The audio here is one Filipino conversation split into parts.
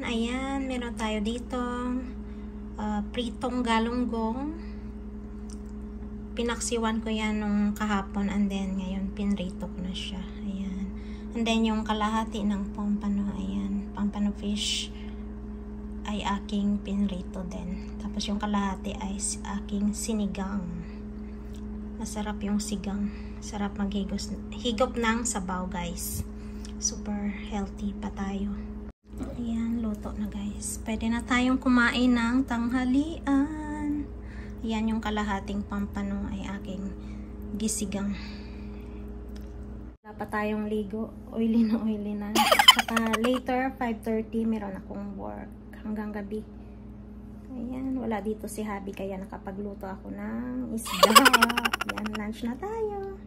ayan, meron tayo dito pritong galunggong. Pinaksiwan ko yan nung kahapon and then ngayon pinrito ko na siya. Ayan. And then yung kalahati ng pompano, ayan, pompano fish ay aking pinrito din. Tapos yung kalahati ay aking sinigang. Masarap yung sigang. Sarap higop ng sabaw, guys. Super healthy pa tayo. Ayan, luto na, guys. Pwede na tayong kumain ng tanghalian. Ayan, yung kalahating pampano ay aking gisigang. Wala pa tayong ligo. Oily na. Saka later, 5:30, meron akong work hanggang gabi. Ayan, wala dito si Habi kaya nakapagluto ako ng isda. Ayan, lunch na tayo.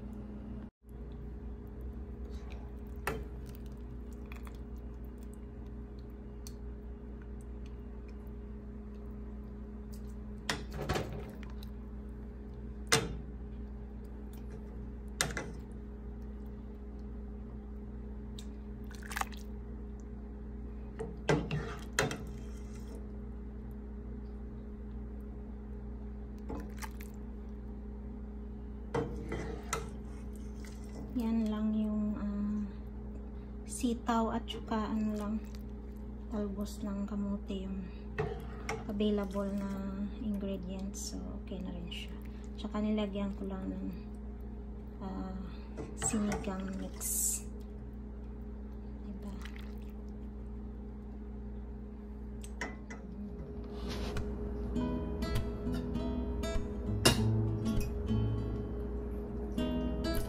Yan lang yung sitaw at saka ano lang, talbos ng kamote yung available na ingredients. So, okay na rin siya. Tsaka nilagyan ko lang ng sinigang mix. Diba?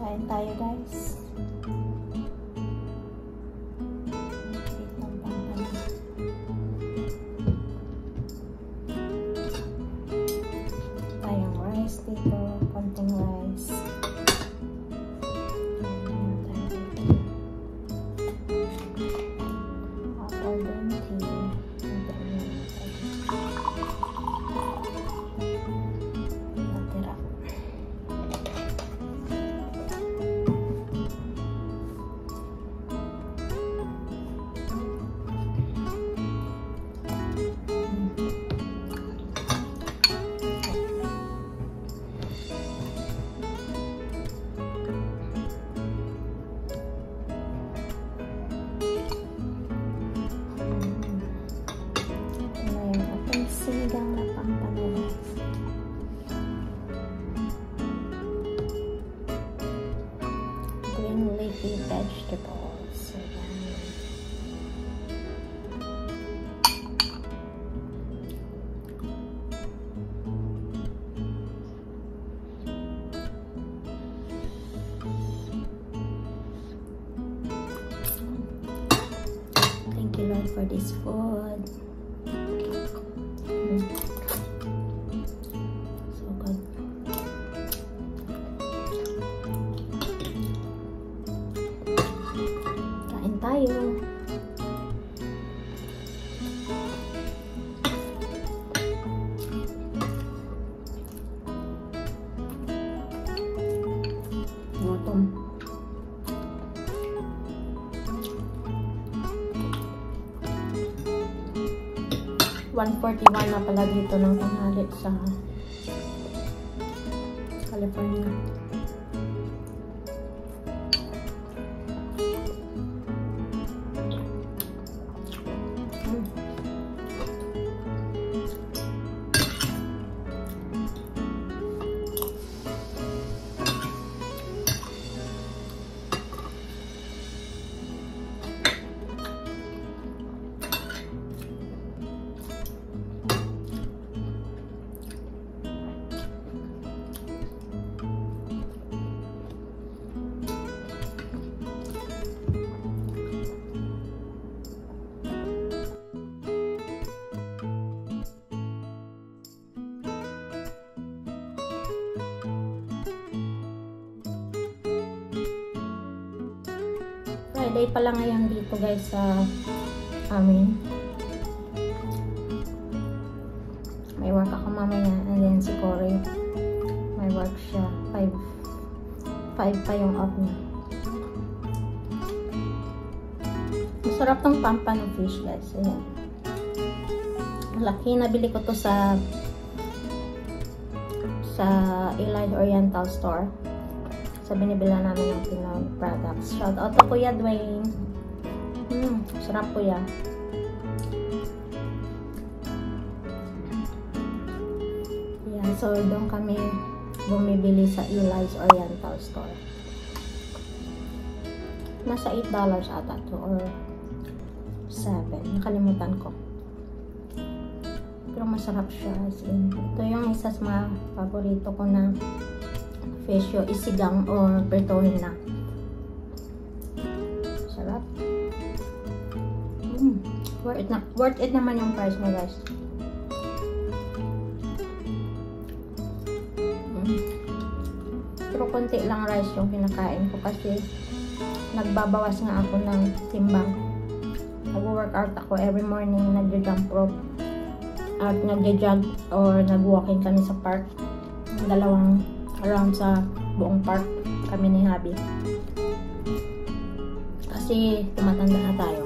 Kain tayo, guys. Tayong rice dito, konting rice. Apple green tea. Natira. Sinigang na pampano. Green leafy vegetables. Thank you, Lord, for this food. So good. Kain tayo. Gutom. 1:41 na pala dito ng tanghali sa California. Friday pala ngayon dito, guys, sa amin. May work ako mamaya, and then si Corey may work siya. 5 pa yung off niya. Masarap tong pampano fish, guys. Ayan. laki. Nabili ko to sa Eli's Oriental Store. Sa binibila namin ng Pinoy products. Shout out to Kuya Dwayne. Sarap kuya. Yeah, so doon kami bumibili sa Eli's Oriental Store. Nasa $8 ata to or 7. Nakalimutan ko. Pero masarap siya. Ito yung isa sa mga paborito ko na fish, yung isigang or pretohin na. Sarap. Worth it naman yung price mo, guys. Pero konti lang rice yung pinakain ko kasi nagbabawas nga ako ng timbang. Nag-workout ako every morning, nag-jump rope at nag-jog or nag-walking kami sa park. 2 around sa buong park kami ni Habi. Kasi tumatanda na tayo.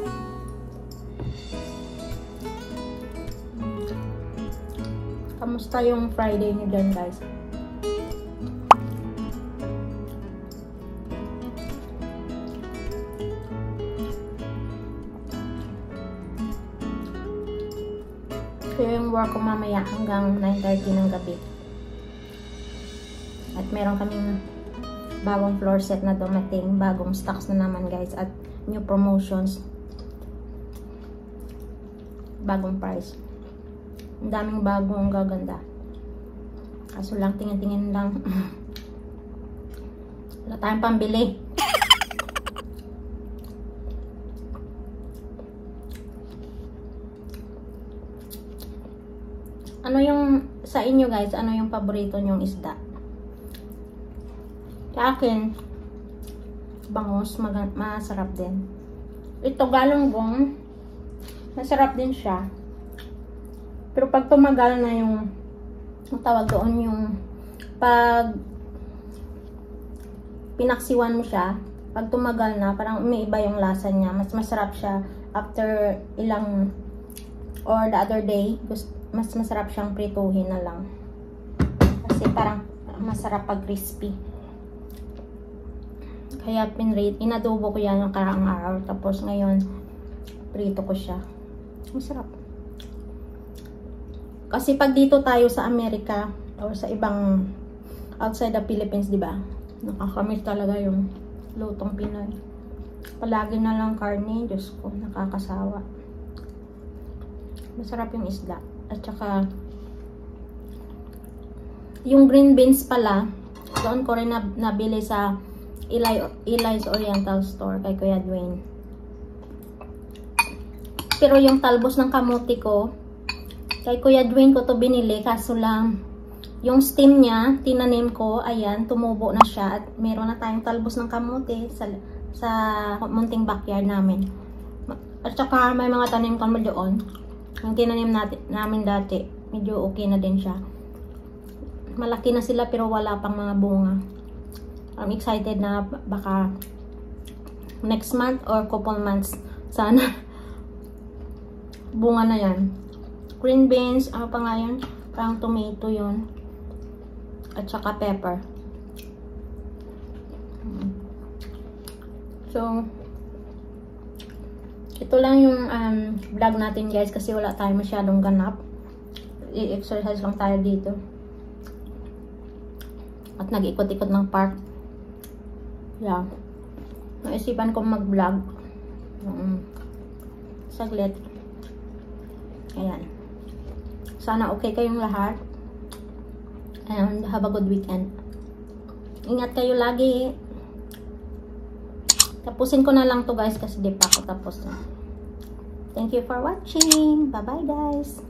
Kamusta yung Friday niyo dyan, guys? So, yung work ko mamaya hanggang 9:30 ng gabi. At meron kaming bagong floor set na dumating. Bagong stocks na naman, guys. At new promotions. Bagong price. Ang daming bagong gaganda. Kaso lang, tingin-tingin lang. Wala tayong pambili. Ano yung, sa inyo guys, ano yung paborito nyong isda? Sa akin, bangus, masarap din. Ito, galunggong, masarap din siya. Pero pag tumagal na yung tawag doon, yung pag pinaksiwan mo siya, pag tumagal na, parang umiiba yung lasa niya. Mas masarap siya after ilang, or the other day, mas masarap siyang prituhin na lang. Kasi parang masarap pag crispy. Kaya inadobo ko yan ng karaang araw. Tapos ngayon, prito ko siya. Masarap. Kasi pag dito tayo sa Amerika, or sa ibang outside the Philippines, di ba? Nakakamiss talaga yung lutong Pinoy. Palagi na lang karne. Diyos ko, nakakasawa. Masarap yung isda. At saka, yung green beans pala, doon ko rin nabili sa Eli's Oriental Store kay Kuya Dwayne. Pero yung talbos ng kamote ko, kay Kuya Dwayne ko to binili, kaso lang, yung stem niya, tinanim ko, ayan, tumubo na siya. At meron na tayong talbos ng kamote sa munting backyard namin. At saka, may mga tanim kami doon. Ang tinanim namin dati, medyo okay na din siya. Malaki na sila pero wala pang mga bunga. I'm excited na baka next month or couple months sana bunga na yan. Green beans, ano pa nga yun? Parang tomato yun. At saka pepper. So, ito lang yung vlog natin guys kasi wala tayo masyadong ganap. I-exercise lang tayo dito. At nag-ikot-ikot ng park. Yeah. Naisipan ko mag-vlog. Saglit. Ayan. Sana okay kayong lahat. And have a good weekend. Ingat kayo lagi. Tapusin ko na lang to guys kasi di pa ako tapos na. Thank you for watching. Bye bye guys.